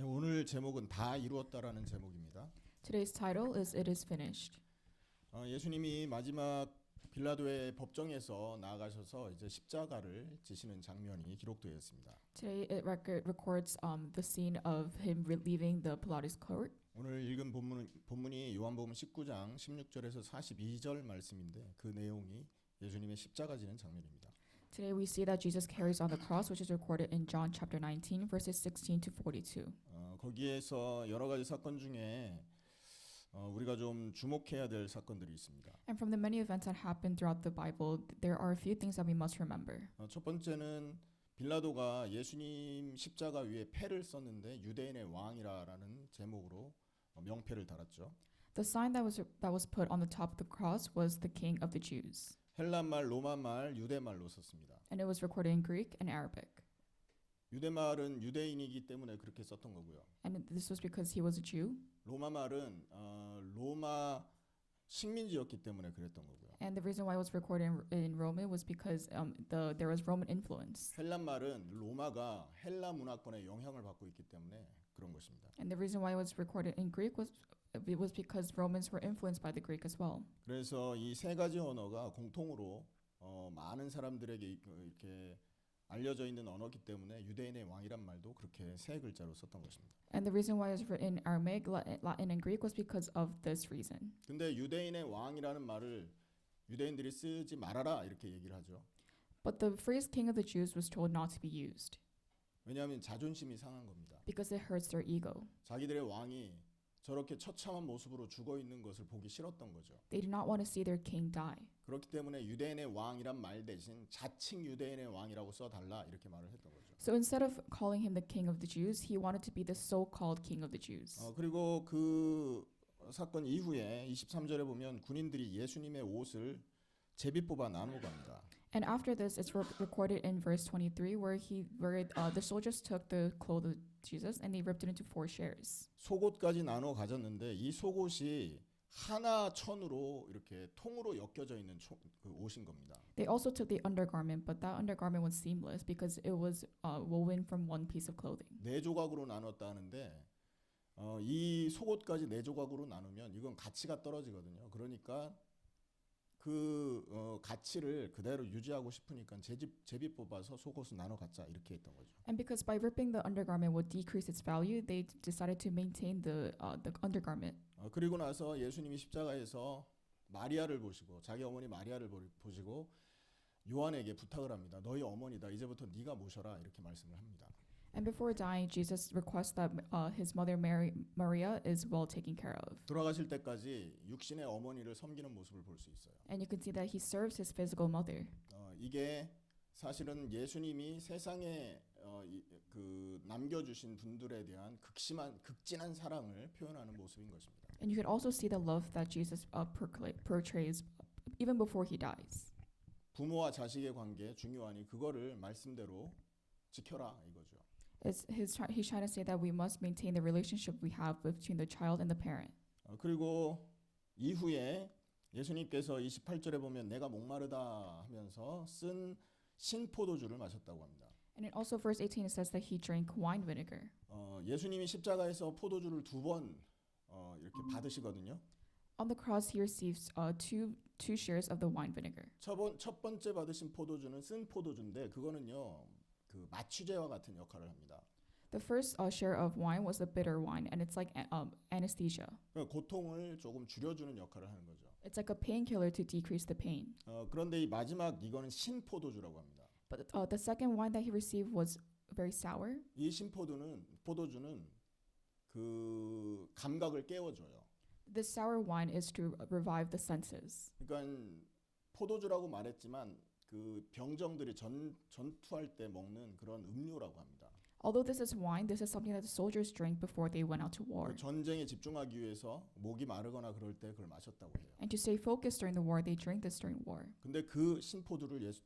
네, 오늘 제목은 다 이루었다라는 제목입니다. Today's title is It is Finished. 예수님이 마지막 빌라도의 법정에서 나아가셔서 이제 십자가를 지시는 장면이 기록되어 있습니다. Today it records the scene of him leaving the Pilates court. 오늘 읽은 본문이 요한복음 19장 16절에서 42절 말씀인데 그 내용이 예수님의 십자가 지는 장면입니다. Today we see that Jesus carries on the cross, which is recorded in John chapter 19, verses 16 to 42. 거기에서 여러 가지 사건 중에 우리가 좀 주목해야 될 사건들이 있습니다. And from the many events that happen throughout the Bible, there are a few things that we must remember. 첫 번째는 빌라도가 예수님 십자가 위에 패를 썼는데 유대인의 왕이라라는 제목으로 명패를 달았죠. The sign that was put on the top of the cross was the King of the Jews. 헬란말, 로마말, 유대말로 썼습니다. And it was recorded in Greek and Arabic. 유대말은 유대인이기 때문에 그렇게 썼던 거고요. And this was because he was a Jew. 로마말은 로마 식민지였기 때문에 그랬던 거고요. And the reason why it was recorded in Roman was because there was Roman influence. 헬란말은 로마가 헬라 문화권의 영향을 받고 있기 때문에 그런 것입니다. And the reason why it was recorded in Greek was because Romans were influenced by the Greek as well. 그래서 이 세 가지 언어가 공통으로 많은 사람들에게 이렇게 알려져 있는 언어이기 때문에 유대인의 왕이란 말도 그렇게 세 글자로 썼던 것입니다. And the reason why it was written in Aramaic, Latin, and Greek was because of this reason. 근데 유대인의 왕이라는 말을 유대인들이 쓰지 말아라 이렇게 얘기를 하죠. But the phrase King of the Jews was told not to be used 왜냐하면 자존심이 상한 겁니다. because it hurts their ego. 자기들의 왕이 저렇게 처참한 모습으로 죽어 있는 것을 보기 싫었던 거죠. They did not want to see their king die. 그렇기 때문에 유대인의 왕이란 말 대신 자칭 유대인의 왕이라고 써달라 이렇게 말을 했던 거죠. So instead of calling him the King of the Jews, he wanted to be the so-called King of the Jews. 그리고 그 사건 이후에 23절에 보면 군인들이 예수님의 옷을 제비 뽑아 나누고 갑니다. And after this, it's recorded in verse 23 where the soldiers took the clothes of Jesus and they ripped it into 4 shares. 속옷까지 나눠 가졌는데 이 속옷이 하나 천으로 이렇게 통으로 엮여져 있는 그 옷인 겁니다. They also took the undergarment, but that undergarment was seamless because it was woven from one piece of clothing. 네 조각으로 나눴다는데 이 속옷까지 네 조각으로 나누면 이건 가치가 떨어지거든요. 그러니까 그 가치를 그대로 유지하고 싶으니까 제비 뽑아서 속옷을 나눠 갖자 이렇게 했던 거죠. And because by ripping the undergarment would decrease its value, they decided to maintain the undergarment. 그리고 나서 예수님이 십자가에서 마리아를 보시고 자기 어머니 마리아를 보시고 요한에게 부탁을 합니다. 너희 어머니다. 이제부터 네가 모셔라 이렇게 말씀을 합니다. And before dying, Jesus requests that his mother Maria is well taken care of. 돌아가실 때까지 육신의 어머니를 섬기는 모습을 볼 수 있어요. And you can see that he serves his physical mother. 이게 사실은 예수님이 세상에 그 남겨주신 분들에 대한 극진한 사랑을 표현하는 모습인 것입니다. And you can also see the love that Jesus portrays even before he dies. 부모와 자식의 관계 중요하니 그거를 말씀대로 지켜라 이거죠. He's trying to say that we must maintain the relationship we have between the child and the parent. 그리고 이후에 예수님께서 28절에 보면 내가 목마르다 하면서 쓴 신포도주를 마셨다고 합니다. And in also verse 18 it says that he drank wine vinegar. 예수님이 십자가에서 포도주를 2번 이렇게 받으시거든요. On the cross he receives two shares of the wine vinegar. 첫 번째 받으신 포도주는 쓴 포도주인데 그거는요. 그 마취제와 같은 역할을 합니다. The first share of wine was the bitter wine, and it's like anesthesia. 고통을 조금 줄여주는 역할을 하는 거죠. It's like a painkiller to decrease the pain. 그런데 이 마지막 이거는 신포도주라고 합니다. But the second wine that he received was very sour. 이 포도주는 그 감각을 깨워줘요. This sour wine is to revive the senses. 그러니까 포도주라고 말했지만 그 병정들이 전투할 때 먹는 그런 음료라고 합니다. Although this is wine, this is something that the soldiers drank before they went out to war. 전쟁에 집중하기 위해서 목이 마르거나 그럴 때 그걸 마셨다고 해요. And to stay focused during the war, they drank this during war. 근데 그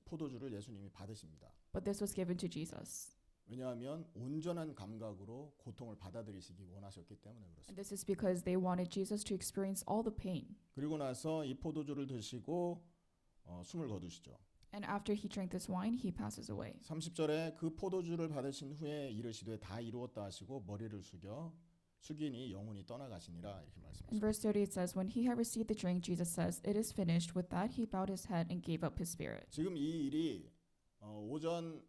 포도주를 예수님이 받으십니다. But this was given to Jesus. 왜냐하면 온전한 감각으로 고통을 받아들이시기 원하셨기 때문에 그렇습니다. And this is because they wanted Jesus to experience all the pain. 그리고 나서 이 포도주를 드시고 숨을 거두시죠. And after he drank this wine, he passes away. 30절에 그 포도주를 받으신 후에 이르시되 다 이루었다 하시고 머리를 숙이니 영혼이 떠나가시니라 이렇게 In 말씀하십니다. verse 30 it says, when he had received the drink, Jesus says, it is finished. With that he bowed his head and gave up his spirit. 지금 이 일이 오전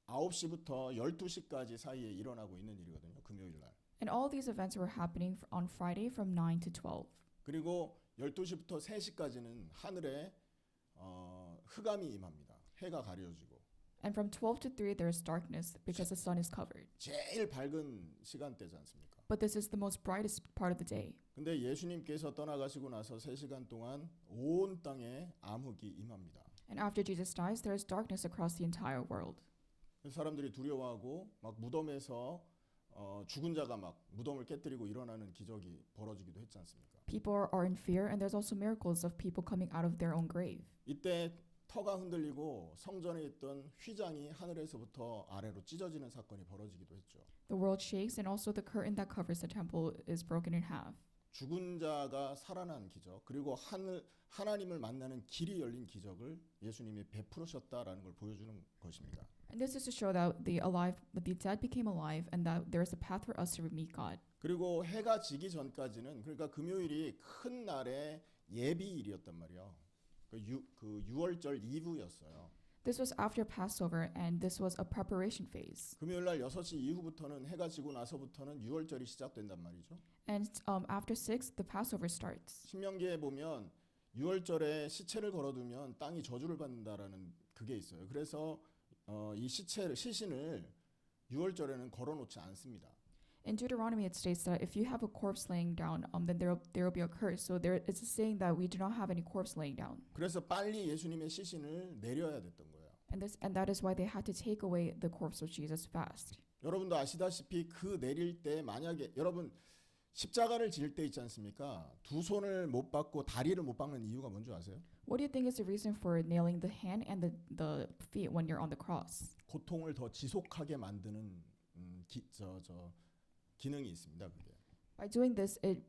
9시부터 12시까지 사이에 일어나고 있는 일이거든요. 금요일 날. And all these events were happening on Friday from 9 to 12. 그리고 12시부터 3시까지는 하늘에 흑암이 임합니다. 해가 가려지고. And from 12 to 3 there is darkness because the sun is covered. 제일 밝은 시간대지 않습니까? But this is the most brightest part of the day. 근데 예수님께서 떠나가시고 나서 3시간 동안 온 땅에 암흑이 임합니다. And after Jesus dies, there is darkness across the entire world. 그래서 사람들이 두려워하고 막 무덤에서 죽은 자가 막 무덤을 깨뜨리고 일어나는 기적이 벌어지기도 했지 않습니까? People are in fear, and there's also miracles of people coming out of their own grave. 이때 터가 흔들리고 성전에 있던 휘장이 하늘에서부터 아래로 찢어지는 사건이 벌어지기도 했죠. The world shakes, and also the curtain that covers the temple is broken in half. 죽은 자가 살아난 기적, 그리고 하나님을 만나는 길이 열린 기적을 예수님이 베푸셨다라는 걸 보여주는 것입니다. And this is to show that the dead became alive, and that there is a path for us to meet God. 그리고 해가 지기 전까지는, 그러니까 금요일이 큰 날의 예비일이었단 말이에요. 그 6월절 이후였어요. This was after Passover, and this was a preparation phase. 금요일 날 6시 이후부터는, 해가 지고 나서부터는 6월절이 시작된단 말이죠. And after 6, the Passover starts. 신명기에 보면 6월절에 시체를 걸어두면 땅이 저주를 받는다라는 그게 있어요. 그래서 이 시신을 6월절에는 걸어놓지 않습니다. In Deuteronomy, it states that if you have a corpse laying down, then there will be a curse. So there is a saying that we do not have any corpse laying down. 그래서 빨리 예수님의 시신을 내려야 됐던 거예요. And that is why they had to take away the corpse of Jesus fast. 여러분도 아시다시피 그 내릴 때 만약에 여러분 십자가를 질 때 있지 않습니까? 두 손을 못 박고 다리를 못 박는 이유가 뭔지 아세요? What do you think is the reason for nailing the hand and the feet when you're on the cross? 고통을 더 지속하게 만드는 기능이 있습니다. 그게. By doing this, it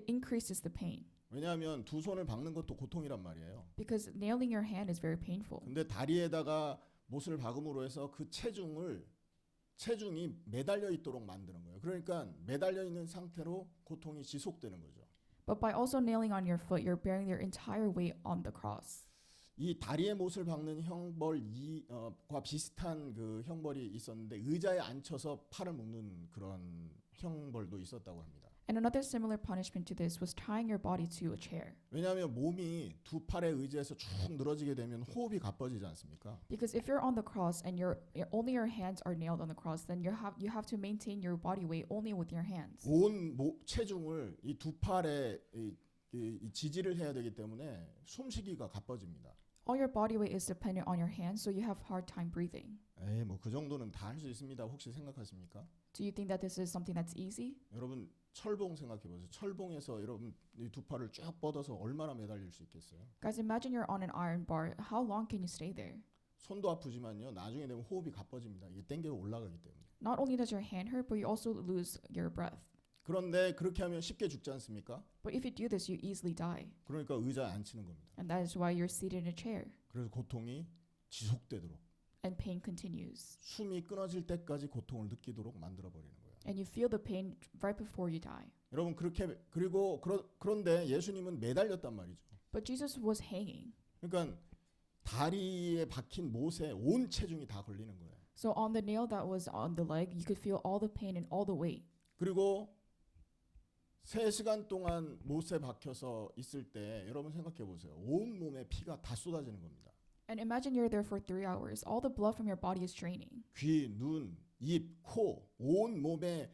increases the pain. 왜냐하면 두 손을 박는 것도 고통이란 말이에요. Because nailing your hand is very painful. 근데 다리에다가 못을 박음으로 해서 그 체중이 매달려 있도록 만드는 거예요. 그러니까 매달려 있는 상태로 고통이 지속되는 거죠. But by also nailing on your foot, you're bearing your entire weight on the cross. 이 다리에 못을 박는 형벌과 비슷한 그 형벌이 있었는데 의자에 앉혀서 팔을 묶는 그런 형벌도 있었다고 합니다. And another similar punishment to this was tying your body to a chair. 왜냐하면 몸이 두 팔의 의지에서 쭉 늘어지게 되면 호흡이 가빠지지 않습니까? Because if you're on the cross and only your hands are nailed on the cross, then you have to maintain your body weight only with your hands. 온 체중을 이 두 팔에 이 지지를 해야 되기 때문에 숨쉬기가 가빠집니다. All your body weight is dependent on your hands, so you have hard time breathing. 뭐 그 정도는 다 할 수 있습니다. 혹시 생각하십니까? Do you think that this is something that's easy? 여러분 철봉 생각해 보세요. 철봉에서 여러분 이 두 팔을 쭉 뻗어서 얼마나 매달릴 수 있겠어요? Guys, imagine you're on an iron bar. How long can you stay there? 손도 아프지만요. 나중에 되면 호흡이 가빠집니다. 이게 땡겨 올라가기 때문에. Not only does your hand hurt, but you also lose your breath. 그런데 그렇게 하면 쉽게 죽지 않습니까? But if you do this, you easily die. 그러니까 의자에 앉히는 겁니다. And that is why you're seated in a chair. 그래서 고통이 지속되도록 And pain continues. 숨이 끊어질 때까지 고통을 느끼도록 만들어 버리는 거예요. And you feel the pain right before you die. 여러분 그런데 예수님은 매달렸단 말이죠. But Jesus was hanging. 그러니까 다리에 박힌 못에 온 체중이 다 걸리는 거예요. So on the nail that was on the leg, you could feel all the pain and all the weight. 그리고 3시간 동안 못에 박혀서 있을 때 여러분 생각해 보세요. 온 몸에 피가 다 쏟아지는 겁니다. And imagine you're there for 3 hours. All the blood from your body is draining. 귀, 눈, 입, 코, 온 몸에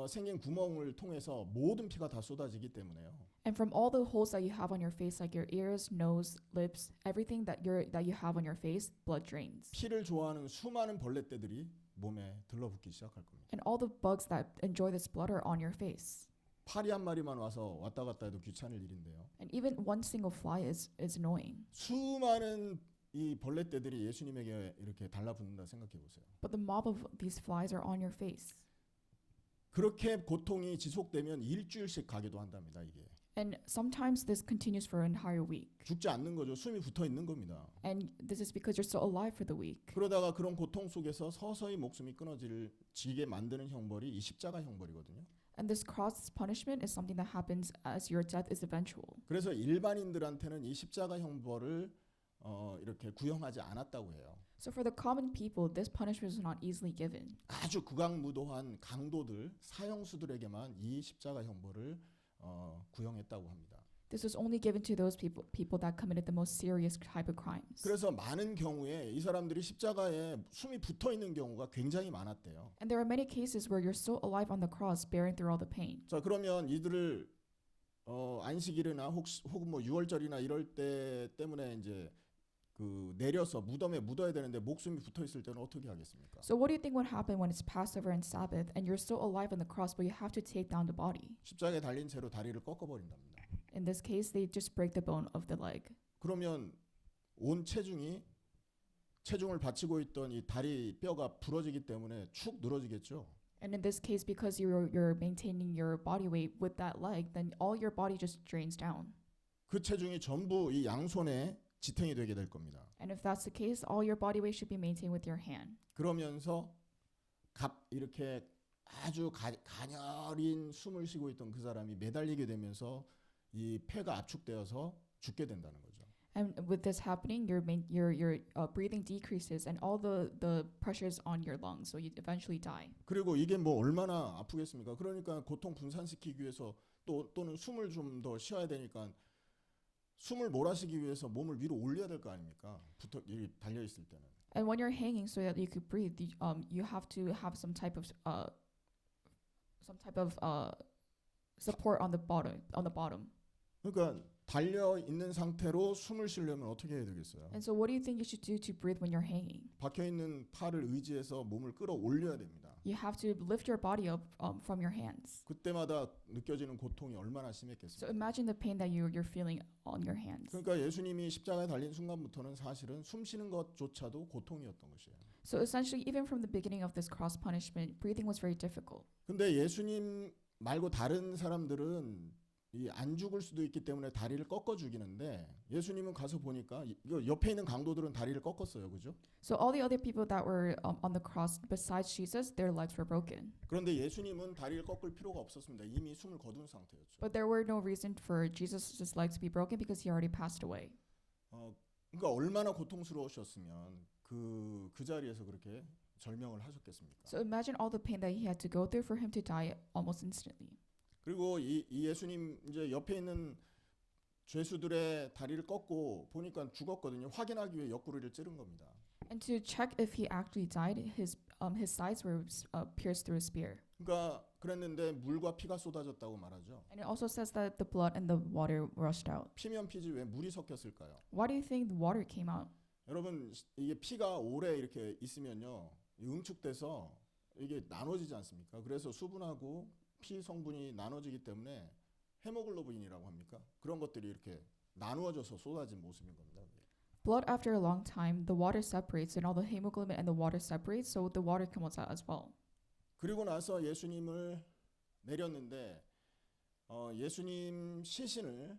생긴 구멍을 통해서 모든 피가 다 쏟아지기 때문에요. And from all the holes that you have on your face, like your ears, nose, lips, everything that you have on your face, blood drains. 피를 좋아하는 수많은 벌레떼들이 몸에 들러붙기 시작할 겁니다. And all the bugs that enjoy this blood are on your face. 파리 한 마리만 와서 왔다 갔다 해도 귀찮을 일인데요. And even one single fly is annoying. 수많은 이 벌레떼들이 예수님에게 이렇게 달라붙는다 생각해 보세요. But the mob of these flies are on your face. 그렇게 고통이 지속되면 일주일씩 가기도 한답니다. 이게. And sometimes this continues for an entire week. 죽지 않는 거죠. 숨이 붙어 있는 겁니다. And this is because you're still alive for the week. 그러다가 그런 고통 속에서 서서히 목숨이 끊어지게 만드는 형벌이 이 십자가 형벌이거든요. And this cross punishment is something that happens as your death is eventual. 그래서 일반인들한테는 이 십자가 형벌을 이렇게 구형하지 않았다고 해요. So for the common people, this punishment is not easily given. 아주 극악무도한 강도들, 사형수들에게만 이 십자가 형벌을 구형했다고 합니다. This was only given to those people that committed the most serious type of crimes. 그래서 많은 경우에 이 사람들이 십자가에 숨이 붙어 있는 경우가 굉장히 많았대요. And there are many cases where you're still alive on the cross, bearing through all the pain. 자, 그러면 이들을 안식일이나 혹은 뭐 유월절이나 이럴 때 때문에 이제 그 내려서 무덤에 묻어야 되는데 목숨이 붙어 있을 때는 어떻게 하겠습니까? So what do you think would happen when it's Passover and Sabbath, and you're still alive on the cross, but you have to take down the body? 십자가에 달린 채로 다리를 꺾어버린답니다. In this case, they just break the bone of the leg. 그러면 온 체중을 받치고 있던 이 다리 뼈가 부러지기 때문에 축 늘어지겠죠. And in this case, because you're maintaining your body weight with that leg, then all your body just drains down. 그 체중이 전부 이 양손에 지탱이 되게 될 겁니다. And if that's the case, all your body weight should be maintained with your hand. 그러면서 이렇게 아주 가녀린 숨을 쉬고 있던 그 사람이 매달리게 되면서 이 폐가 압축되어서 죽게 된다는 거죠. And with this happening, your breathing decreases, and all the pressures on your lungs, so you eventually die. 그리고 이게 뭐 얼마나 아프겠습니까? 그러니까 고통 분산시키기 위해서 또는 숨을 좀 더 쉬어야 되니까 숨을 몰아쉬기 위해서 몸을 위로 올려야 될 거 아닙니까? 달려 있을 때는. And when you're hanging, so that you could breathe, you have to have some type of support on the bottom. 그러니까 달려 있는 상태로 숨을 쉬려면 어떻게 해야 되겠어요? And so, what do you think you should do to breathe when you're hanging? 박혀 있는 팔을 의지해서 몸을 끌어올려야 됩니다. You have to lift your body up from your hands. 그때마다 느껴지는 고통이 얼마나 So 심했겠습니까? imagine the pain that you're feeling on your hands. 그러니까 예수님이 십자가에 달린 순간부터는 사실은 숨 쉬는 것조차도 고통이었던 것이에요. So essentially, even from the beginning of this cross punishment, breathing was very difficult. 근데 예수님 말고 다른 사람들은 이 안 죽을 수도 있기 때문에 다리를 꺾어 죽이는데 예수님은 가서 보니까 이거 옆에 있는 강도들은 다리를 꺾었어요, 그죠? So all the other people that were on the cross besides Jesus, their legs were broken. 그런데 예수님은 다리를 꺾을 필요가 없었습니다. 이미 숨을 거둔 상태였죠. But there were no reason for Jesus' legs to be broken because he already passed away. 그러니까 얼마나 고통스러우셨으면 그 자리에서 그렇게 절명을 하셨겠습니까? So imagine all the pain that he had to go through for him to die almost instantly. 그리고 이 예수님 이제 옆에 있는 죄수들의 다리를 꺾고 보니까 죽었거든요. 확인하기 위해 옆구리를 찌른 겁니다. And to check if he actually died, his sides were pierced through a spear. 그러니까 그랬는데 물과 피가 쏟아졌다고 말하죠. And it also says that the blood and the water rushed out. 피면 피지 왜 물이 섞였을까요? Why do you think the water came out? 여러분 이게 피가 오래 이렇게 있으면요 응축돼서 이게 나눠지지 않습니까? 그래서 수분하고 피 성분이 나눠지기 때문에 헤모글로빈이라고 합니까? 그런 것들이 이렇게 나누어져서 쏟아진 모습인 겁니다. Blood after a long time, the water separates, and all the hemoglobin and the water separates, so the water comes out as well. 그리고 나서 예수님을 내렸는데 예수님 시신을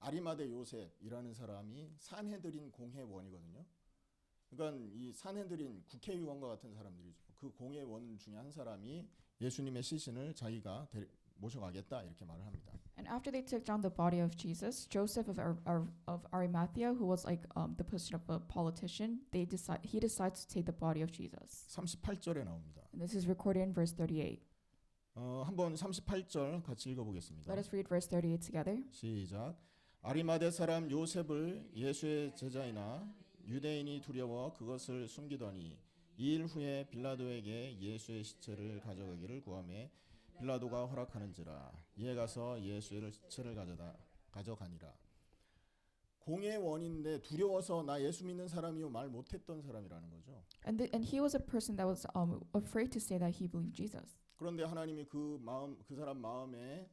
아리마대 요셉이라는 사람이 산헤드린 공회원이거든요. 그러니까 이 산헤드린 국회의원과 같은 사람들이죠. 그 공회원 중에 한 사람이 예수님의 시신을 자기가 모셔가겠다 이렇게 말을 합니다. And after they took down the body of Jesus, Joseph of Arimathea, who was like the position of a politician, he decides to take the body of Jesus. 38절에 나옵니다. And this is recorded in verse 38. 한번 38절 같이 읽어보겠습니다. Let us read verse 38 together. 시작. 아리마대 사람 요셉을 예수의 제자이나 유대인이 두려워 그것을 숨기더니 2일 후에 빌라도에게 예수의 시체를 가져가기를 구하매 빌라도가 허락하는지라 이에 가서 예수의 시체를 가져가니라. 공회원인데 두려워서 나 예수 믿는 사람이요 말 못했던 사람이라는 거죠. And he was a person that was afraid to say that he believed Jesus. 그런데 하나님이 그 사람 마음에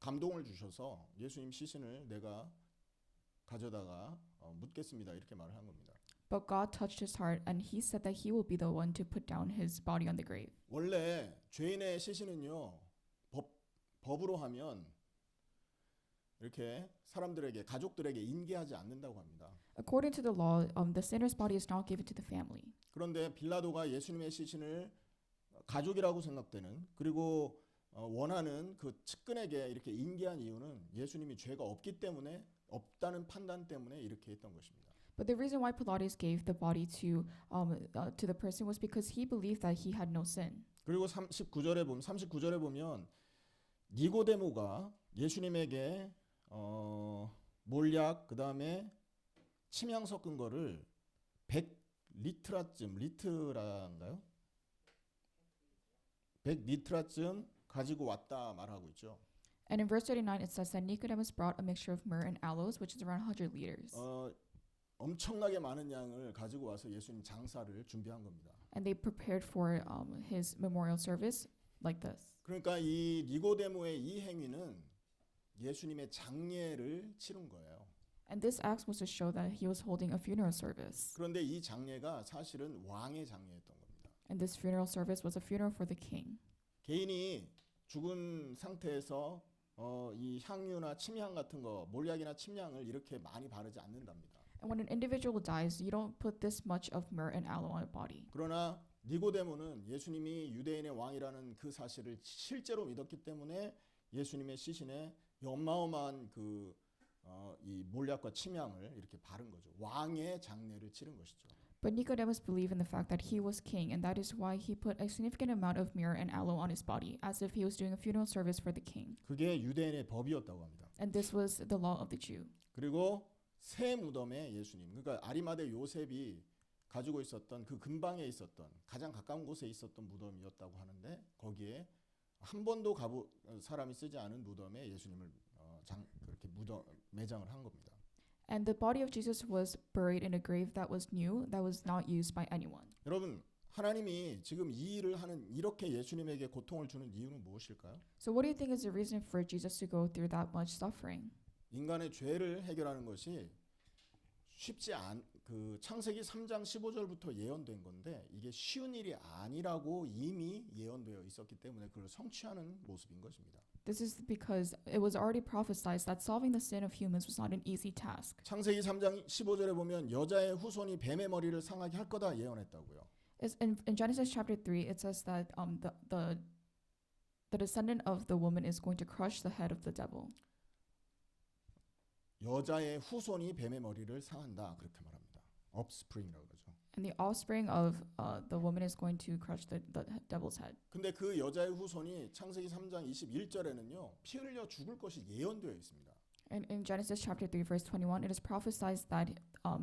감동을 주셔서 예수님 시신을 내가 가져다가 묻겠습니다 이렇게 말을 한 겁니다. But God touched his heart, and he said that he will be the one to put down his body on the grave. 원래 죄인의 시신은요 법으로 하면 이렇게 사람들에게 가족들에게 인계하지 않는다고 합니다. According to the law, the sinner's body is not given to the family. 그런데 빌라도가 예수님의 시신을 가족이라고 생각되는 그리고 원하는 그 측근에게 이렇게 인계한 이유는 예수님이 죄가 없기 때문에 없다는 판단 때문에 이렇게 했던 것입니다. But the reason why Pilatus gave the body to the person was because he believed that he had no sin. 그리고 39절에 보면 니고데모가 예수님에게 몰약 그다음에 침향 섞은 거를 100리트라인가요? 100리트라쯤 가지고 왔다 말하고 있죠. And in verse 39 it says that Nicodemus brought a mixture of myrrh and aloes, which is around 100 liters. 엄청나게 많은 양을 가지고 와서 예수님 장사를 준비한 겁니다. And they prepared for his memorial service like this. 그러니까 이 니고데모의 이 행위는 예수님의 장례를 치른 거예요. And this act was to show that he was holding a funeral service. 그런데 이 장례가 사실은 왕의 장례였던 겁니다. And this funeral service was a funeral for the king. 개인이 죽은 상태에서 이 향유나 침향 같은 거, 몰약이나 침향을 이렇게 많이 바르지 않는답니다. And when an individual dies, you don't put this much of myrrh and aloe on a body. 그러나 니고데모는 예수님이 유대인의 왕이라는 그 사실을 실제로 믿었기 때문에 예수님의 시신에 어마어마한 이 몰약과 침향을 이렇게 바른 거죠. 왕의 장례를 치른 것이죠. But Nicodemus believed in the fact that he was king, and that is why he put a significant amount of myrrh and aloe on his body, as if he was doing a funeral service for the king. 그게 유대인의 법이었다고 합니다. And this was the law of the Jew. 그리고 새 무덤에 예수님, 그러니까 아리마대 요셉이 가지고 있었던 그 근방에 있었던 가장 가까운 곳에 있었던 무덤이었다고 하는데 거기에 한 번도 사람이 쓰지 않은 무덤에 예수님을 그렇게 매장을 한 겁니다. And the body of Jesus was buried in a grave that was new, that was not used by anyone. 여러분, 하나님이 지금 이 일을 하는 이렇게 예수님에게 고통을 주는 이유는 무엇일까요? So what do you think is the reason for Jesus to go through that much suffering? 인간의 죄를 해결하는 것이 쉽지 창세기 3장 15절부터 예언된 건데 이게 쉬운 일이 아니라고 이미 예언되어 있었기 때문에 그걸 성취하는 모습인 것입니다. This is because it was already prophesied that solving the sin of humans was not an easy task. 창세기 3장 15절에 보면 여자의 후손이 뱀의 머리를 상하게 할 거다 예언했다고요. In Genesis chapter 3, it says that the descendant of the woman is going to crush the head of the devil. 여자의 후손이 뱀의 머리를 상한다 그렇게 말합니다. offspring이라고 그러죠. And the offspring of the woman is going to crush the devil's head. 근데 그 여자의 후손이 창세기 3장 21절에는요. 피 흘려 죽을 것이 예언되어 있습니다. And in Genesis chapter 3 verse 21, it is prophesied that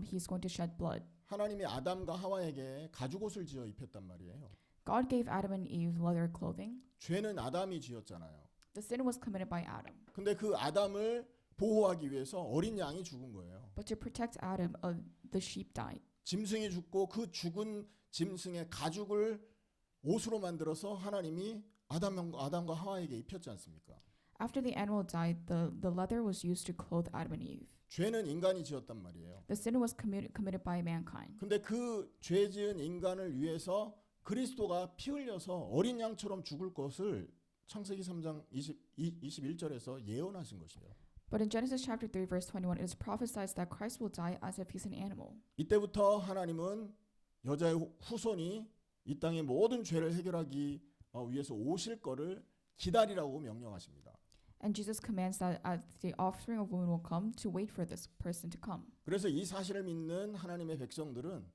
he's going to shed blood. 하나님이 아담과 하와에게 가죽옷을 지어 입혔단 말이에요. God gave Adam and Eve leather clothing. 죄는 아담이 지었잖아요. The sin was committed by Adam. 근데 그 아담을 보호하기 위해서 어린 양이 죽은 거예요. But to protect Adam, the sheep died. 짐승이 죽고 그 죽은 짐승의 가죽을 옷으로 만들어서 하나님이 아담과 하와에게 입혔지 않습니까? After the animal died, the leather was used to clothe Adam and Eve. 죄는 인간이 지었단 말이에요. The sin was committed by mankind. 근데 그 죄 지은 인간을 위해서 그리스도가 피 흘려서 어린 양처럼 죽을 것을 창세기 3장 21절에서 예언하신 것이에요. But in Genesis chapter 3 verse 21, it is prophesied that Christ will die as if he's an animal. 이때부터 하나님은 여자의 후손이 이 땅의 모든 죄를 해결하기 위해서 오실 거를 기다리라고 명령하십니다. And Jesus commands that the offspring of woman will come to wait for this person to come. 그래서 이 사실을 믿는 하나님의 백성들은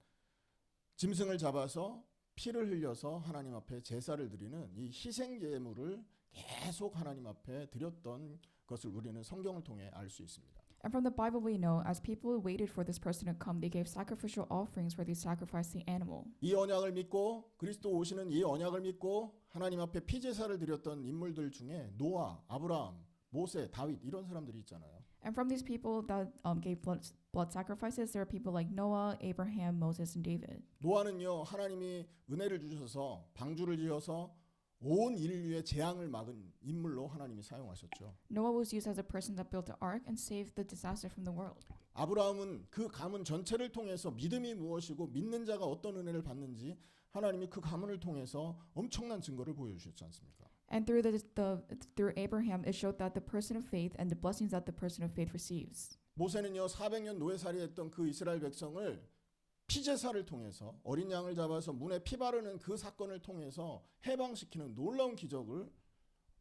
짐승을 잡아서 피를 흘려서 하나님 앞에 제사를 드리는 이 희생 제물을 계속 하나님 앞에 드렸던 것을 우리는 성경을 통해 알 수 있습니다. And from the Bible we know, as people waited for this person to come, they gave sacrificial offerings where they sacrificed the animal. 이 언약을 믿고 그리스도 오시는 이 언약을 믿고 하나님 앞에 피 제사를 드렸던 인물들 중에 노아, 아브라함, 모세, 다윗 이런 사람들이 있잖아요. And from these people that gave blood sacrifices, there are people like Noah, Abraham, Moses, and David. 노아는요 하나님이 은혜를 주셔서 방주를 지어서 온 인류의 재앙을 막은 인물로 하나님이 사용하셨죠. Noah was used as a person that built the ark and saved the disaster from the world. 아브라함은 그 가문 전체를 통해서 믿음이 무엇이고 믿는 자가 어떤 은혜를 받는지 하나님이 그 가문을 통해서 엄청난 증거를 보여주셨지 않습니까? And through Abraham, it showed that the person of faith and the blessings that the person of faith receives. 모세는요 400년 노예살이했던 그 이스라엘 백성을 피제사를 통해서 어린 양을 잡아서 문에 피 바르는 그 사건을 통해서 해방시키는 놀라운 기적을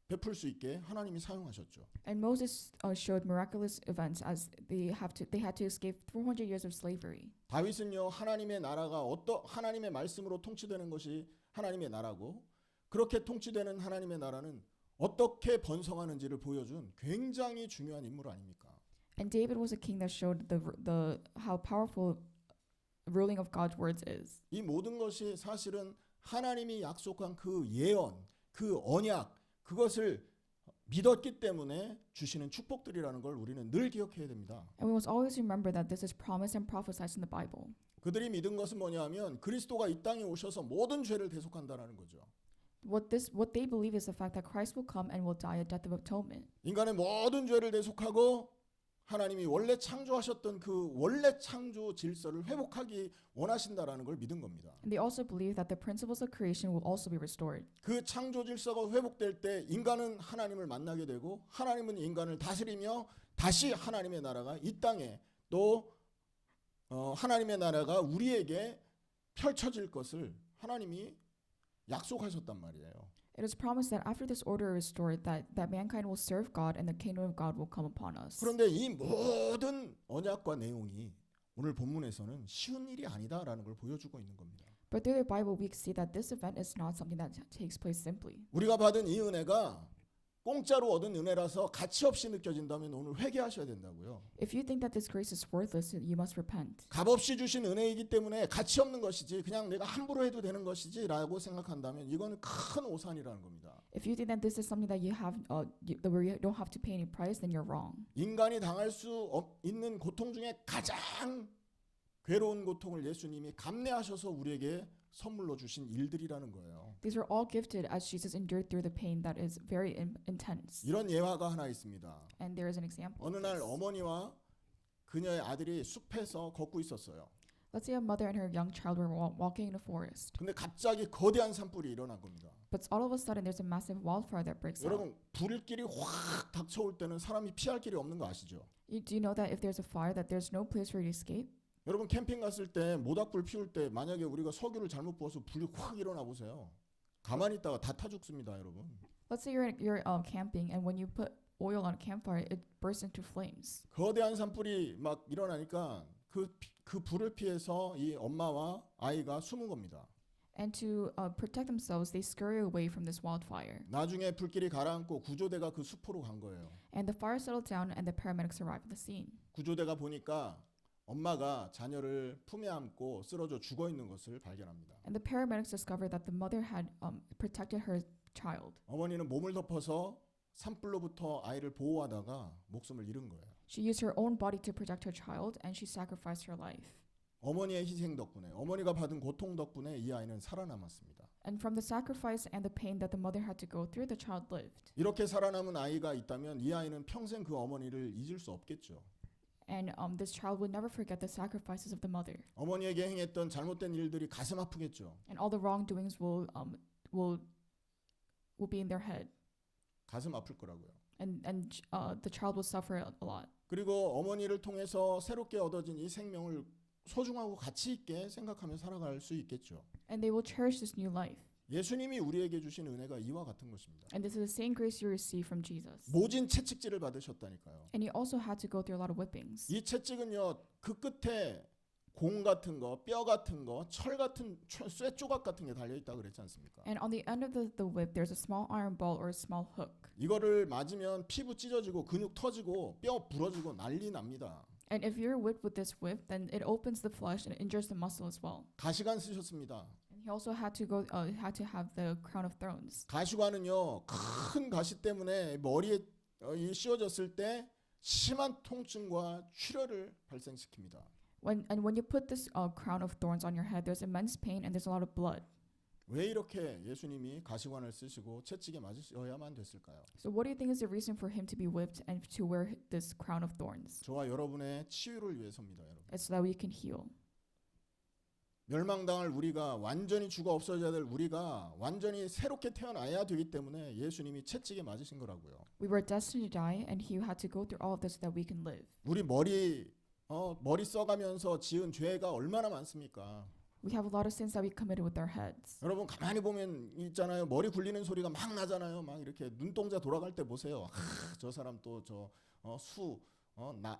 베풀 수 있게 하나님이 사용하셨죠. And Moses showed miraculous events as they had to escape 400 years of slavery. 다윗은요 하나님의 나라가 하나님의 말씀으로 통치되는 것이 하나님의 나라고 그렇게 통치되는 하나님의 나라는 어떻게 번성하는지를 보여준 굉장히 중요한 인물 아닙니까? And David was a king that showed the how powerful ruling of God's words is. 이 모든 것이 사실은 하나님이 약속한 그 예언, 그 언약 그것을 믿었기 때문에 주시는 축복들이라는 걸 우리는 늘 기억해야 됩니다. And we must always remember that this is promised and prophesied in the Bible. 그들이 믿은 것은 뭐냐면 그리스도가 이 땅에 오셔서 모든 죄를 대속한다라는 거죠. What they believe is the fact that Christ will come and will die a death of atonement. 인간의 모든 죄를 대속하고 하나님이 원래 창조하셨던 그 원래 창조 질서를 회복하기 원하신다라는 걸 믿은 겁니다. And they also believe that the principles of creation will also be restored. 그 창조 질서가 회복될 때 인간은 하나님을 만나게 되고 하나님은 인간을 다스리며 다시 하나님의 나라가 이 땅에 또 하나님의 나라가 우리에게 펼쳐질 것을 하나님이 약속하셨단 말이에요. It is promised that after this order is restored, that mankind will serve God and the kingdom of God will come upon us. 그런데 이 모든 언약과 내용이 오늘 본문에서는 쉬운 일이 아니다라는 걸 보여주고 있는 겁니다. But through the Bible, we see that this event is not something that takes place simply. 우리가 받은 이 은혜가 공짜로 얻은 은혜라서 가치 없이 느껴진다면 오늘 회개하셔야 된다고요. If you think that this grace is worthless, you must repent. 값없이 주신 은혜이기 때문에 가치 없는 것이지 그냥 내가 함부로 해도 되는 것이지라고 생각한다면 이거는 큰 오산이라는 겁니다. If you think that this is something that you have, where you don't have to pay any price, then you're wrong. 인간이 당할 수 있는 고통 중에 가장 괴로운 고통을 예수님이 감내하셔서 우리에게 선물로 주신 일들이라는 거예요. These are all gifted as Jesus endured through the pain that is very intense. 이런 예화가 하나 있습니다. And there is an example. 어느 of 날 this. 어머니와 그녀의 아들이 숲에서 걷고 있었어요. Let's say a mother and her young child were walking in a forest. 근데 갑자기 거대한 산불이 일어난 겁니다. But all of a sudden, there's a massive wildfire that breaks out. 여러분 불길이 확 닥쳐올 때는 사람이 피할 길이 없는 거 아시죠? Do you know that if there's a fire, that there's no place for you to escape? 여러분 캠핑 갔을 때 모닥불 피울 때 만약에 우리가 석유를 잘못 부어서 불이 확 일어나 보세요. 가만히 있다가 다 타 죽습니다, 여러분. Let's say you're camping, and when you put oil on a campfire, it bursts into flames. 거대한 산불이 막 일어나니까 그 불을 피해서 이 엄마와 아이가 숨은 겁니다. And to protect themselves, they scurry away from this wildfire. 나중에 불길이 가라앉고 구조대가 그 숲으로 간 거예요. And the fire settled down, and the paramedics arrived at the scene. 구조대가 보니까 엄마가 자녀를 품에 안고 쓰러져 죽어 있는 것을 발견합니다. And the paramedics discovered that the mother had protected her child. 어머니는 몸을 덮어서 산불로부터 아이를 보호하다가 목숨을 잃은 거예요. She used her own body to protect her child, and she sacrificed her life. 어머니의 희생 덕분에 어머니가 받은 고통 덕분에 이 아이는 살아남았습니다. And from the sacrifice and the pain that the mother had to go through, the child lived. 이렇게 살아남은 아이가 있다면 이 아이는 평생 그 어머니를 잊을 수 없겠죠. And this child would never forget the sacrifices of the mother. 어머니에게 행했던 잘못된 일들이 가슴 아프겠죠. And all the wrongdoings will be in their head. 가슴 아플 거라고요. And the child will suffer a lot. 그리고 어머니를 통해서 새롭게 얻어진 이 생명을 소중하고 가치 있게 생각하며 살아갈 수 있겠죠. And they will cherish this new life. 예수님이 우리에게 주신 은혜가 이와 같은 것입니다. And this is the same grace you receive from Jesus. 모진 채찍질을 받으셨다니까요. And he also had to go through a lot of whippings. 이 채찍은요 그 끝에 공 같은 거, 뼈 같은 거, 철 같은 쇠 조각 같은 게 달려 있다 그랬지 않습니까? And on the end of the whip, there's a small iron ball or a small hook. 이거를 맞으면 피부 찢어지고 근육 터지고 뼈 부러지고 난리 납니다. And if you're whipped with this whip, then it opens the flesh and injures the muscle as well. 가시관 쓰셨습니다. And he also had to have the crown of thorns. 가시관은요 큰 가시 때문에 머리에 씌워졌을 때 심한 통증과 출혈을 발생시킵니다. When you put this crown of thorns on your head, there's immense pain and there's a lot of blood. 왜 이렇게 예수님이 가시관을 쓰시고 채찍에 맞으셔야만 됐을까요? So what do you think is the reason for him to be whipped and to wear this crown of thorns? 저와 여러분의 치유를 위해서입니다, 여러분. It's so that we can heal. 멸망당할 우리가 완전히 죽어 없어져야 될 우리가 완전히 새롭게 태어나야 되기 때문에 예수님이 채찍에 맞으신 거라고요. We were destined to die, and He had to go through all of this so that we can live. 우리 머리 써가면서 지은 죄가 얼마나 많습니까? We have a lot of sins that we committed with our heads. 여러분 가만히 보면 있잖아요. 머리 굴리는 소리가 막 나잖아요. 막 이렇게 눈동자 돌아갈 때 보세요. 저 사람 또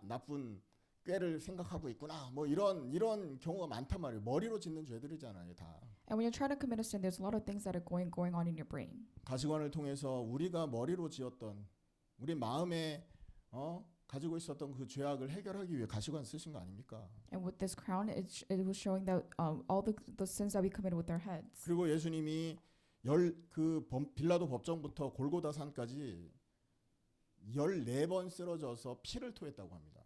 나쁜 꾀를 생각하고 있구나. 뭐 이런 경우가 많단 말이에요. 머리로 짓는 죄들이잖아요, 다. And when you're trying to commit a sin, there's a lot of things that are going on in your brain. 가시관을 통해서 우리가 머리로 지었던 우리 마음에 가지고 있었던 그 죄악을 해결하기 위해 가시관 쓰신 거 아닙니까? And with this crown, it was showing that all the sins that we committed with our heads. 그리고 예수님이 빌라도 법정부터 골고다 산까지 14번 쓰러져서 피를 토했다고 합니다.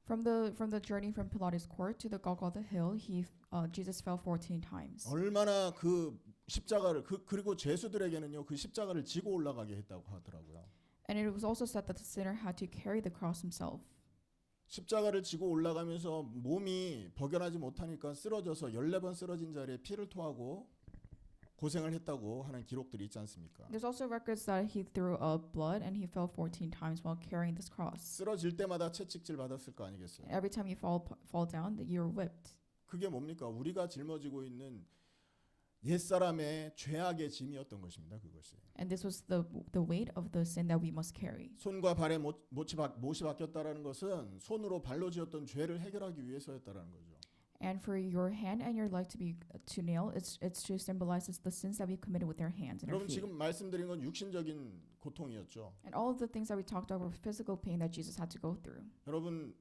From the journey from Pilates court to the Golgotha hill, Jesus fell 14 times. 얼마나 그 십자가를 그리고 죄수들에게는요 그 십자가를 지고 올라가게 했다고 하더라고요. And it was also said that the sinner had to carry the cross himself. 십자가를 지고 올라가면서 몸이 버겨나지 못하니까 쓰러져서 14번 쓰러진 자리에 피를 토하고 고생을 했다고 하는 기록들이 있지 않습니까? There's also records that he threw up blood and he fell 14 times while carrying this cross. 쓰러질 때마다 채찍질 받았을 거 아니겠어요? Every time you fall down, that you're whipped. 그게 뭡니까? 우리가 짊어지고 있는 옛사람의 죄악의 짐이었던 것입니다. 그것이. And this was the weight of the sin that we must carry. 손과 발에 못이 바뀌었다라는 것은 손으로 발로 지었던 죄를 해결하기 위해서였다라는 거죠. And for your hand and your leg to nail, it's to symbolize the sins that we committed with our hands and our 여러분 feet. 지금 말씀드린 건 육신적인 고통이었죠. And all of the things that we talked about were physical pain that Jesus had to go through. 여러분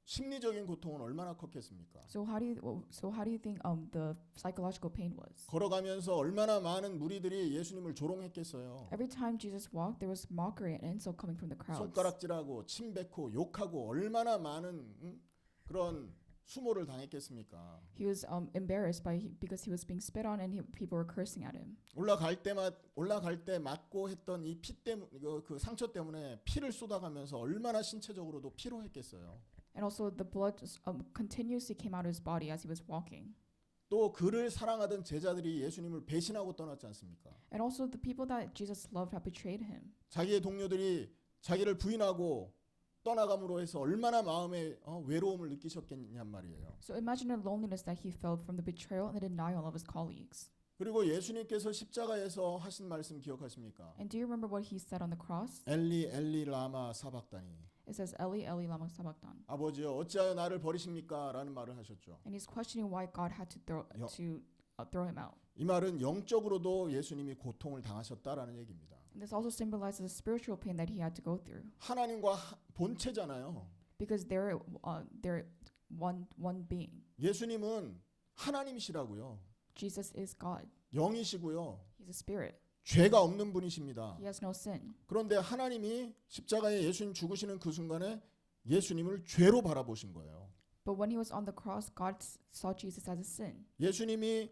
심리적인 고통은 얼마나 컸겠습니까? So how do you think the psychological pain was? 걸어가면서 얼마나 많은 무리들이 예수님을 조롱했겠어요. Every time Jesus walked, there was mockery and insult coming from the crowds. 손가락질하고 침뱉고 욕하고 얼마나 많은 그런 수모를 당했겠습니까? He was embarrassed because he was being spit on and people were cursing at him. 올라갈 때 맞고 했던 이 피 때문에 그 상처 때문에 피를 쏟아가면서 얼마나 신체적으로도 피로했겠어요. And also the blood continuously came out of his body as he was walking. 또 그를 사랑하던 제자들이 예수님을 배신하고 떠났지 않습니까? And also the people that Jesus loved have betrayed him. 자기의 동료들이 자기를 부인하고 떠나감으로 해서 얼마나 마음에 외로움을 느끼셨겠냔 말이에요. So imagine the loneliness that he felt from the betrayal and the denial of his colleagues. 그리고 예수님께서 십자가에서 하신 말씀 기억하십니까? And do you remember what he said on the cross? 엘리 엘리 라마 사박다니. It says, Eli, Eli, lama sabachthani. 아버지여 어찌하여 나를 버리십니까? 라는 말을 하셨죠. And he's questioning why God had to throw him out. 이 말은 영적으로도 예수님이 고통을 당하셨다라는 얘기입니다. And this also symbolizes the spiritual pain that he had to go through. 하나님과 본체잖아요. Because they're one being. 예수님은 하나님이시라고요. Jesus is God. 영이시고요. He's a spirit. 죄가 없는 분이십니다. He has no sin. 그런데 하나님이 십자가에 예수님 죽으시는 그 순간에 예수님을 죄로 바라보신 거예요. But when he was on the cross, God saw Jesus as a sin. 예수님이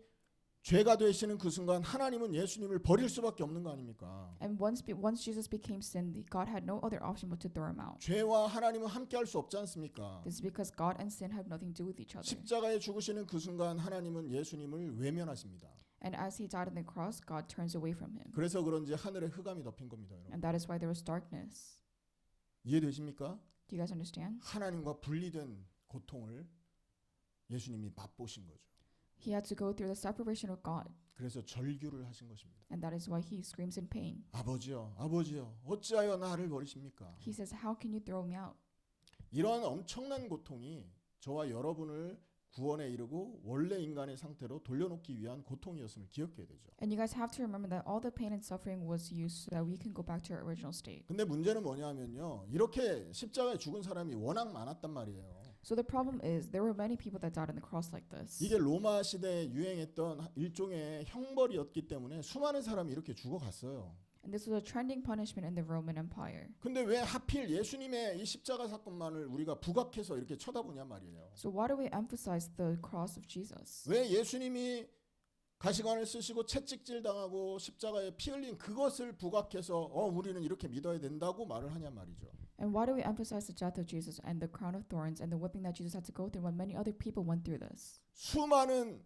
죄가 되시는 그 순간 하나님은 예수님을 버릴 수밖에 없는 거 아닙니까? And once Jesus became sin, God had no other option but to throw him out. 죄와 하나님은 함께 할 수 없지 않습니까? This is because God and sin have nothing to do with each other. 십자가에 죽으시는 그 순간 하나님은 예수님을 외면하십니다. And as he died on the cross, God turns away from him. 그래서 그런지 하늘에 흑암이 덮인 겁니다, 여러분. And that is why there was darkness. 이해되십니까? Do you guys understand? 하나님과 분리된 고통을 예수님이 맛보신 거죠. He had to go through the separation of God. 그래서 절규를 하신 것입니다. And that is why he screams in pain. 아버지여, 아버지여, 어찌하여 나를 버리십니까? He says, how can you throw me out? 이런 엄청난 고통이 저와 여러분을 구원에 이르고 원래 인간의 상태로 돌려놓기 위한 고통이었음을 기억해야 되죠. And you guys have to remember that all the pain and suffering was used so that we can go back to our original state. 근데 문제는 뭐냐면요. 이렇게 십자가에 죽은 사람이 워낙 많았단 말이에요. So the problem is there were many people that died on the cross like this. 이게 로마 시대에 유행했던 일종의 형벌이었기 때문에 수많은 사람이 이렇게 죽어갔어요. And this was a trending punishment in the Roman Empire. 근데 왜 하필 예수님의 이 십자가 사건만을 우리가 부각해서 이렇게 쳐다보냐 말이에요. So why do we emphasize the cross of Jesus? 왜 예수님이 가시관을 쓰시고 채찍질 당하고 십자가에 피 흘린 그것을 부각해서 우리는 이렇게 믿어야 된다고 말을 하냐 말이죠. And why do we emphasize the death of Jesus and the crown of thorns and the whipping that Jesus had to go through when many other people went through this? 수많은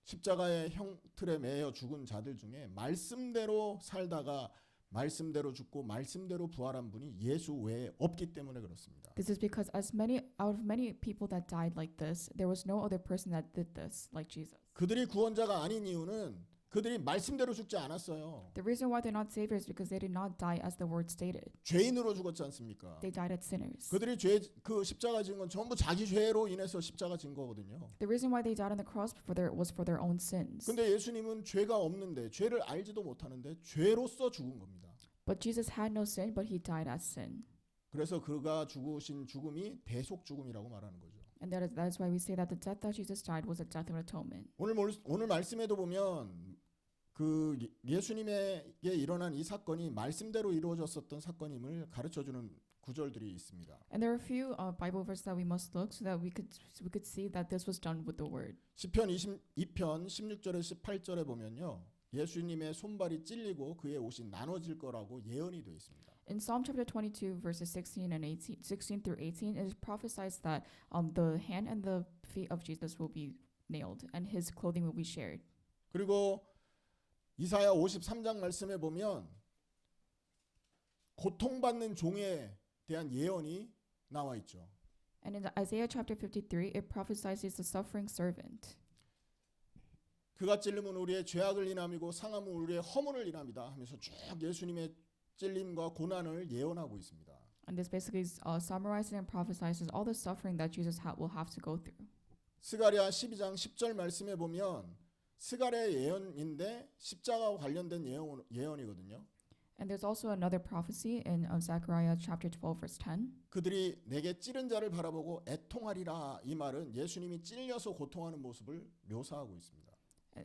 십자가의 형틀에 매여 죽은 자들 중에 말씀대로 살다가 말씀대로 죽고 말씀대로 부활한 분이 예수 외에 없기 때문에 그렇습니다. This is because out of many people that died like this, there was no other person that did this like Jesus. 그들이 구원자가 아닌 이유는 그들이 말씀대로 죽지 않았어요. The reason why they're not saviors is because they did not die as the word stated. 죄인으로 죽었지 않습니까? They died as sinners. 그들이 그 십자가 진 건 전부 자기 죄로 인해서 십자가 진 거거든요. The reason why they died on the cross was for their own sins. 근데 예수님은 죄가 없는데 죄를 알지도 못하는데 죄로서 죽은 겁니다. But Jesus had no sin, but he died as sin. 그래서 그가 죽으신 죽음이 대속 죽음이라고 말하는 거죠. And that is why we say that the death that Jesus died was a death of atonement. 오늘 말씀에도 보면 그 예수님에게 일어난 이 사건이 말씀대로 이루어졌었던 사건임을 가르쳐주는 구절들이 있습니다. And there are a few Bible verses that we must look so that we could see that this was done with the word. 시편 22편 16절에 18절에 보면요. 예수님의 손발이 찔리고 그의 옷이 나눠질 거라고 예언이 되어 있습니다. In Psalm chapter 22 verses 16 through 18 it prophesies that the hand and the feet of Jesus will be nailed and his clothing will be shared. 그리고 이사야 53장 말씀에 보면 고통받는 종에 대한 예언이 나와 있죠. And in Isaiah chapter 53 it prophesies the suffering servant. 그가 찔림은 우리의 죄악을 인함이고 상함은 우리의 허물을 인함이다 하면서 쭉 예수님의 찔림과 고난을 예언하고 있습니다. And this basically summarizes and prophesies all the suffering that Jesus will have to go through. 스가랴 12장 10절 말씀에 보면 스가랴의 예언인데 십자가와 관련된 예언이거든요. And there's also another prophecy in Zechariah chapter 12 verse 10. 그들이 내게 찌른 자를 바라보고 애통하리라. 이 말은 예수님이 찔려서 고통하는 모습을 묘사하고 있습니다.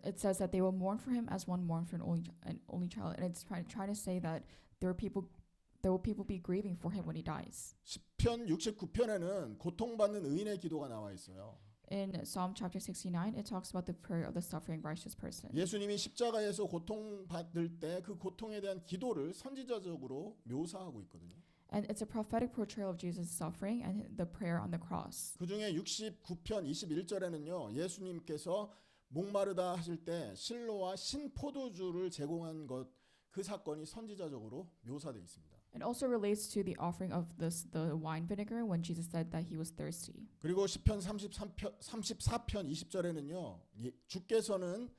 It says that they will mourn for him as one mourns for an only child, and it's trying to say that there will people be grieving for him when he dies. 시편 69편에는 고통받는 의인의 기도가 나와 있어요. In Psalm chapter 69, it talks about the prayer of the suffering righteous person. 예수님이 십자가에서 고통받을 때 그 고통에 대한 기도를 선지자적으로 묘사하고 있거든요. And it's a prophetic portrayal of Jesus' suffering and the prayer on the cross. 그 중에 69편 21절에는요. 예수님께서 목마르다 하실 때 실로와 신포도주를 제공한 그 사건이 선지자적으로 묘사되어 있습니다. It also relates to the offering of the wine vinegar when Jesus said that he was thirsty. 그리고 시편 34편 20절에는요. 주께서는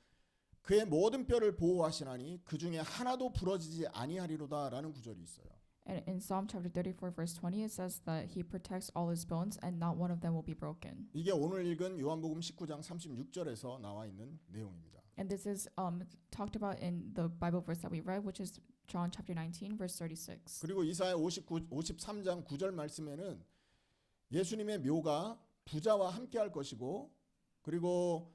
그의 모든 뼈를 보호하시나니 그 중에 하나도 부러지지 아니하리로다라는 구절이 있어요. And in Psalm chapter 34 verse 20 it says that he protects all his bones and not one of them will be broken. 이게 오늘 읽은 요한복음 19장 36절에서 나와 있는 내용입니다. And this is talked about in the Bible verse that we read, which is John chapter 19 verse 36. 그리고 이사야 53장 9절 말씀에는 예수님의 묘가 부자와 함께할 것이고 그리고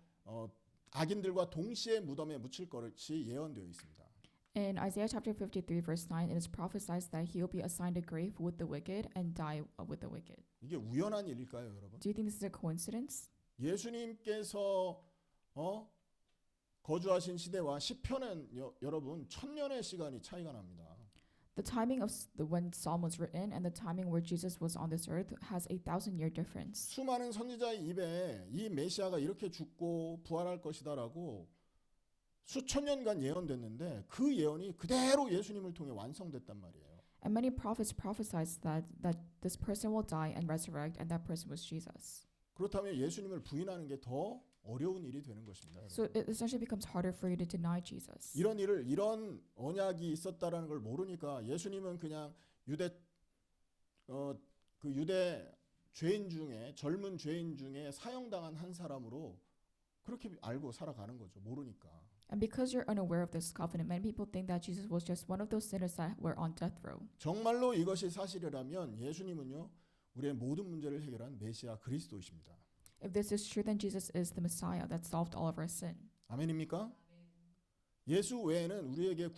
악인들과 동시에 무덤에 묻힐 것이 예언되어 있습니다. In Isaiah chapter 53 verse 9 it is prophesied that he will be assigned a grave with the wicked and die with the wicked. 이게 우연한 일일까요, 여러분? Do you think this is a coincidence? 예수님께서 거주하신 시대와 시편은 여러분 1000년의 시간이 차이가 납니다. The timing of when Psalm was written and the timing where Jesus was on this earth has a 1,000-year difference. 수많은 선지자의 입에 이 메시아가 이렇게 죽고 부활할 것이다라고 수천 년간 예언됐는데 그 예언이 그대로 예수님을 통해 완성됐단 말이에요. And many prophets prophesied that this person will die and resurrect, and that person was Jesus. 그렇다면 예수님을 부인하는 게 더 어려운 일이 되는 것입니다. So it essentially becomes harder for you to deny Jesus. 이런 언약이 있었다라는 걸 모르니까 예수님은 그냥 유대 죄인 중에 젊은 죄인 중에 사형당한 한 사람으로 그렇게 알고 살아가는 거죠. 모르니까. And because you're unaware of this covenant, many people think that Jesus was just one of those sinners that were on death row. 정말로 이것이 사실이라면 예수님은요. 우리의 모든 문제를 해결한 메시아 그리스도이십니다. If this is true, then Jesus is the Messiah that solved all of our sin. 아멘입니까? 예수 외에는 우리에게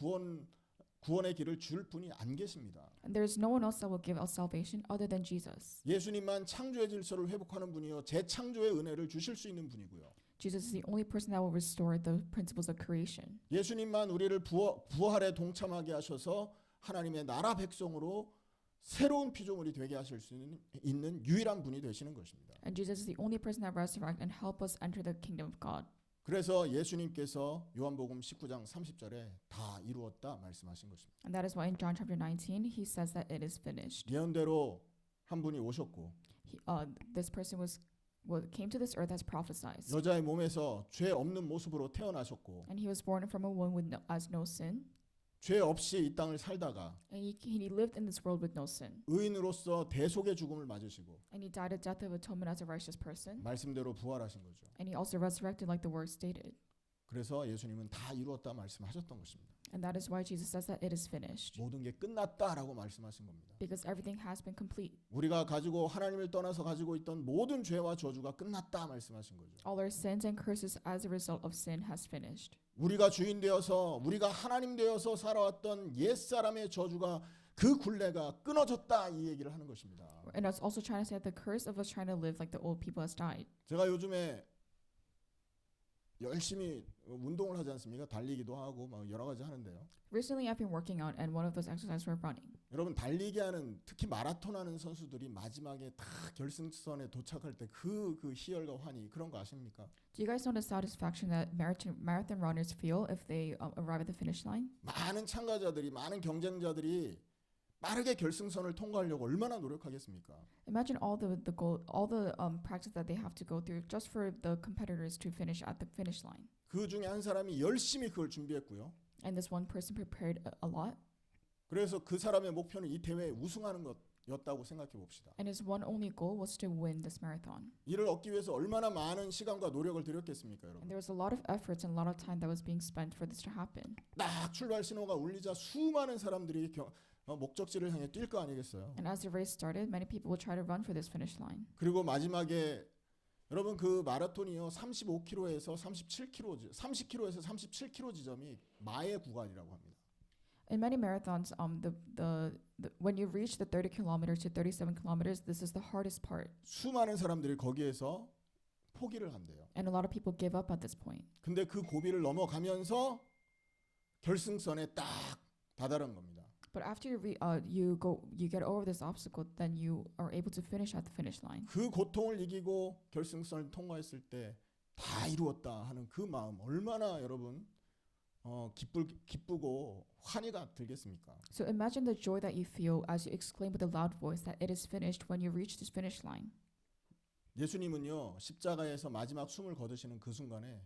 구원의 길을 줄 분이 안 계십니다. And there is no one else that will give us salvation other than Jesus. 예수님만 창조의 질서를 회복하는 분이요 재창조의 은혜를 주실 수 있는 분이고요. Jesus is the only person that will restore the principles of creation. 예수님만 우리를 부활에 동참하게 하셔서 하나님의 나라 백성으로 새로운 피조물이 되게 하실 수 있는 유일한 분이 되시는 것입니다. And Jesus is the only person that resurrects and help us enter the kingdom of God. 그래서 예수님께서 요한복음 19장 30절에 다 이루었다 말씀하신 것입니다. And that is why in John chapter 19 he says that it is finished. 예언대로 한 분이 오셨고 This person came to this earth as prophesied. 여자의 몸에서 죄 없는 모습으로 태어나셨고 And he was born from a woman as no sin. 죄 없이 이 땅을 살다가 And he lived in this world with no sin. 의인으로서 대속의 죽음을 맞으시고 And he died a death of atonement as a righteous person. 말씀대로 부활하신 거죠. And he also resurrected like the word stated. 그래서 예수님은 다 이루었다 말씀하셨던 것입니다. And that is why Jesus says that it is finished. 모든 게 끝났다라고 말씀하신 겁니다. Because everything has been complete. 우리가 가지고 하나님을 떠나서 가지고 있던 모든 죄와 저주가 끝났다 말씀하신 거죠. All our sins and curses as a result of sin has finished. 우리가 주인 되어서 우리가 하나님 되어서 살아왔던 옛사람의 저주가 그 굴레가 끊어졌다 이 얘기를 하는 것입니다. And it's also trying to say that the curse of us trying to live like the old people has died. 제가 요즘에 열심히 운동을 하지 않습니까? 달리기도 하고 막 여러 가지 하는데요. Recently I've been working out and one of those exercises were running. 여러분 달리기 하는 특히 마라톤 하는 선수들이 마지막에 다 결승선에 도착할 때 그 희열과 환희 그런 거 아십니까? Do you guys know the satisfaction that marathon runners feel if they arrive at the finish line? 많은 참가자들이 많은 경쟁자들이 빠르게 결승선을 통과하려고 얼마나 노력하겠습니까? Imagine all the practice that they have to go through just for the competitors to finish at the finish line. 그 중에 한 사람이 열심히 그걸 준비했고요. And this one person prepared a lot. 그래서 그 사람의 목표는 이 대회에 우승하는 것이었다고 생각해 봅시다. And his one only goal was to win this marathon. 이를 얻기 위해서 얼마나 많은 시간과 노력을 들였겠습니까, And 여러분? there was a lot of efforts and a lot of time that was being spent for this to happen. 딱 출발 신호가 울리자 수많은 사람들이 목적지를 향해 뛸 거 아니겠어요? And as the race started, many people would try to run for this finish line. 그리고 마지막에 여러분 그 마라톤이요 35km에서 37km, 30km에서 37km 지점이 마의 구간이라고 합니다. In many marathons, when you reach the 30 kilometers to 37 kilometers, this is the hardest part. 수많은 사람들이 거기에서 포기를 한대요. And a lot of people give up at this point. 근데 그 고비를 넘어가면서 결승선에 딱 다다른 겁니다. But after you get over this obstacle, then you are able to finish at the finish line. 그 고통을 이기고 결승선을 통과했을 때 다 이루었다 하는 그 마음 얼마나 여러분 기쁘고 환희가 들겠습니까? So imagine the joy that you feel as you exclaim with a loud voice that it is finished when you reach this finish line. 예수님은요 십자가에서 마지막 숨을 거두시는 그 순간에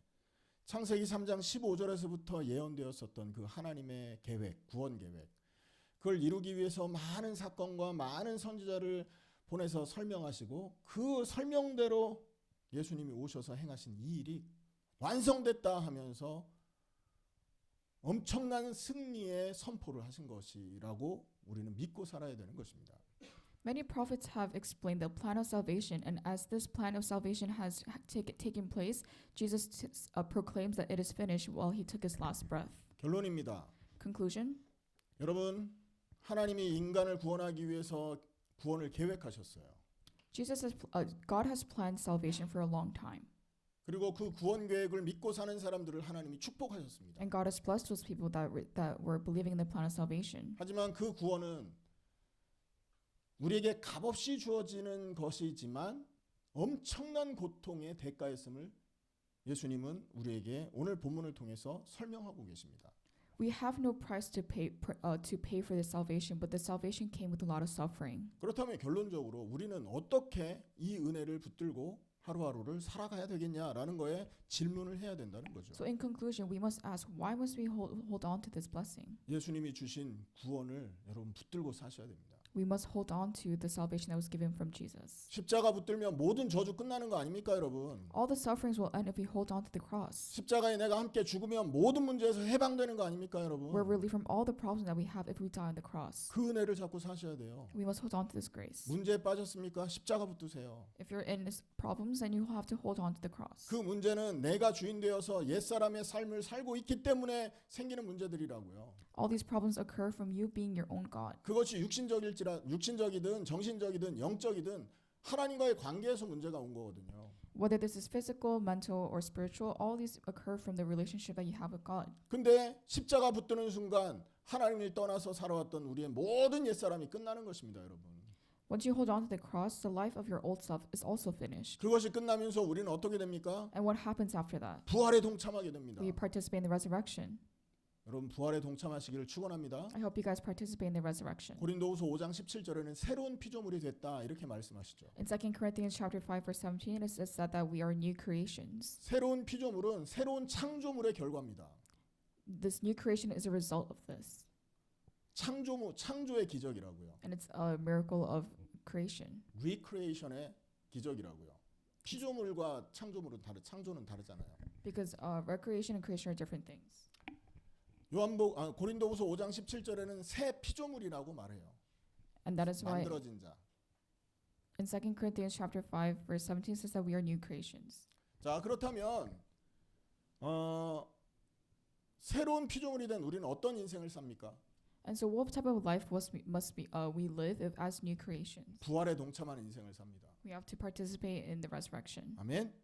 창세기 3장 15절에서부터 예언되었었던 그 하나님의 계획, 구원 계획 그걸 이루기 위해서 많은 사건과 많은 선지자를 보내서 설명하시고 그 설명대로 예수님이 오셔서 행하신 이 일이 완성됐다 하면서 엄청난 승리의 선포를 하신 것이라고 우리는 믿고 살아야 되는 것입니다. Many prophets have explained the plan of salvation, and as this plan of salvation has taken place, Jesus proclaims that it is finished while he took his last breath. 결론입니다. Conclusion. 여러분 하나님이 인간을 구원하기 위해서 구원을 계획하셨어요. God has planned salvation for a long time. 그리고 그 구원 계획을 믿고 사는 사람들을 하나님이 축복하셨습니다. And God has blessed those people that were believing in the plan of salvation. 하지만 그 구원은 우리에게 값없이 주어지는 것이지만 엄청난 고통의 대가였음을 예수님은 우리에게 오늘 본문을 통해서 설명하고 계십니다. We have no price to pay for this salvation, but the salvation came with a lot of suffering. 그렇다면 결론적으로 우리는 어떻게 이 은혜를 붙들고 하루하루를 살아가야 되겠냐라는 거에 질문을 해야 된다는 거죠. So in conclusion, we must ask, why must we hold on to this blessing? 예수님이 주신 구원을 여러분 붙들고 사셔야 됩니다. We must hold on to the salvation that was given from Jesus. 십자가 붙들면 모든 저주 끝나는 거 아닙니까, 여러분? All the sufferings will end if we hold on to the cross. 십자가에 내가 함께 죽으면 모든 문제에서 해방되는 거 아닙니까, 여러분? We're relieved from all the problems that we have if we die on the cross. 그 은혜를 잡고 사셔야 돼요. We must hold on to this grace. 문제에 빠졌습니까? 십자가 붙드세요. If you're in this problems, then you have to hold on to the cross. 그 문제는 내가 주인 되어서 옛사람의 삶을 살고 있기 때문에 생기는 문제들이라고요. All these problems occur from you being your own God. 그것이 육신적이든 정신적이든 영적이든 하나님과의 관계에서 문제가 온 거거든요. Whether this is physical, mental, or spiritual, all these occur from the relationship that you have with God. 근데 십자가 붙드는 순간 하나님을 떠나서 살아왔던 우리의 모든 옛사람이 끝나는 것입니다, 여러분. Once you hold on to the cross, the life of your old self is also finished. 그것이 끝나면서 우리는 어떻게 됩니까? And what happens after that? 부활에 동참하게 됩니다. We participate in the resurrection. 여러분 부활에 동참하시기를 축원합니다. I hope you guys participate in the resurrection. 고린도후서 5장 17절에는 새로운 피조물이 됐다 이렇게 말씀하시죠. In 2 Corinthians chapter 5 verse 17 it says that we are new creations. 새로운 피조물은 새로운 창조물의 결과입니다. This new creation is a result of this. 창조의 기적이라고요. And it's a miracle of creation. 리크리에이션의 기적이라고요. 피조물과 창조는 다르잖아요. Because recreation and creation are different things. 고린도후서 5장 17절에는 새 피조물이라고 말해요. And that is why 만들어진 자. in 2 Corinthians chapter 5 verse 17 says that we are new creations. 자, 그렇다면 새로운 피조물이 된 우리는 어떤 인생을 삽니까? And so what type of life must we live if as new creations? 부활에 동참하는 인생을 삽니다. We have to participate in the resurrection. 아멘.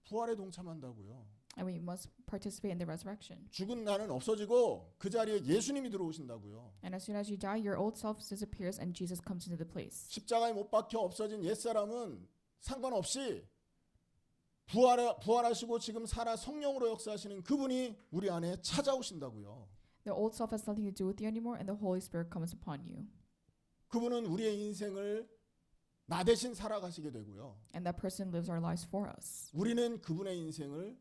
부활에 동참한다고요. And we must participate in the resurrection. 죽은 나는 없어지고 그 자리에 예수님이 들어오신다고요. And as soon as you die, your old self disappears and Jesus comes into the place. 십자가에 못 박혀 없어진 옛사람은 상관없이 부활하시고 지금 살아 성령으로 역사하시는 그분이 우리 안에 찾아오신다고요. The old self has nothing to do with you anymore and the Holy Spirit comes upon you. 그분은 우리의 인생을 나 대신 살아가시게 되고요. And that person lives our lives for us. 우리는 그분의 인생을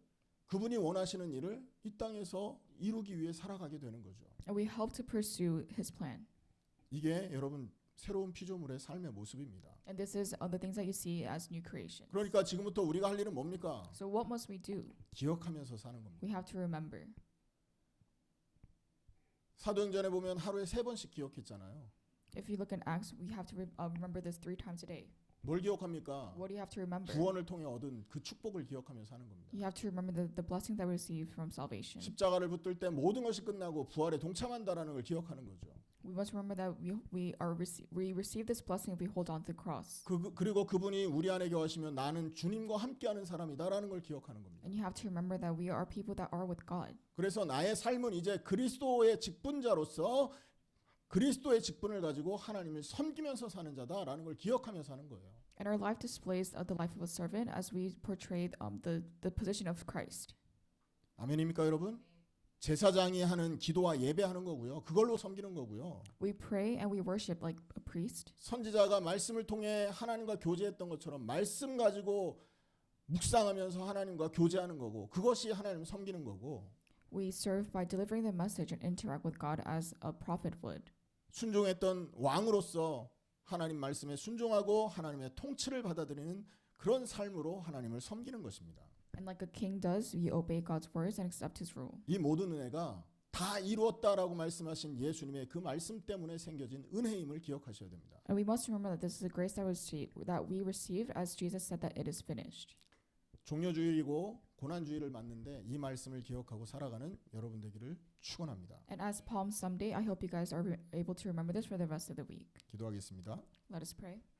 그분이 원하시는 일을 이 땅에서 이루기 위해 살아가게 되는 거죠. And we help to pursue his plan. 이게 여러분 새로운 피조물의 삶의 모습입니다. And this is the things that you see as new creation. 그러니까 지금부터 우리가 할 일은 뭡니까? So what must we do? 기억하면서 사는 겁니다. We have to remember. 사도행전에 보면 하루에 3번씩 기억했잖아요. If you look in Acts, we have to remember this 3 times a day. 뭘 기억합니까? What do you have to remember? 구원을 통해 얻은 그 축복을 기억하며 사는 겁니다. You have to remember the blessing that we receive from salvation. 십자가를 붙들 때 모든 것이 끝나고 부활에 동참한다라는 걸 기억하는 거죠. We must remember that we receive this blessing if we hold on to the cross. 그리고 그분이 우리 안에 거하시면 나는 주님과 함께하는 사람이다라는 걸 기억하는 겁니다. And you have to remember that we are people that are with God. 그래서 나의 삶은 이제 그리스도의 직분자로서 그리스도의 직분을 가지고 하나님을 섬기면서 사는 자다라는 걸 기억하며 사는 거예요. And our life displays the life of a servant as we portray the position of Christ. 아멘입니까, 여러분? 제사장이 하는 기도와 예배하는 거고요. 그걸로 섬기는 거고요. We pray and we worship like a priest. 선지자가 말씀을 통해 하나님과 교제했던 것처럼 말씀 가지고 묵상하면서 하나님과 교제하는 거고 그것이 하나님을 섬기는 거고 We serve by delivering the message and interact with God as a prophet would. 순종했던 왕으로서 하나님 말씀에 순종하고 하나님의 통치를 받아들이는 그런 삶으로 하나님을 섬기는 것입니다. And like a king does, we obey God's words and accept his rule. 이 모든 은혜가 다 이루었다라고 말씀하신 예수님의 그 말씀 때문에 생겨진 은혜임을 기억하셔야 됩니다. And we must remember that this is a grace that we received as Jesus said that it is finished. 종려주일이고 고난주일을 맞는데 이 말씀을 기억하고 살아가는 여러분 되기를 축원합니다. And as Palm Sunday, I hope you guys are able to remember this for the rest of the week. 기도하겠습니다. Let us pray.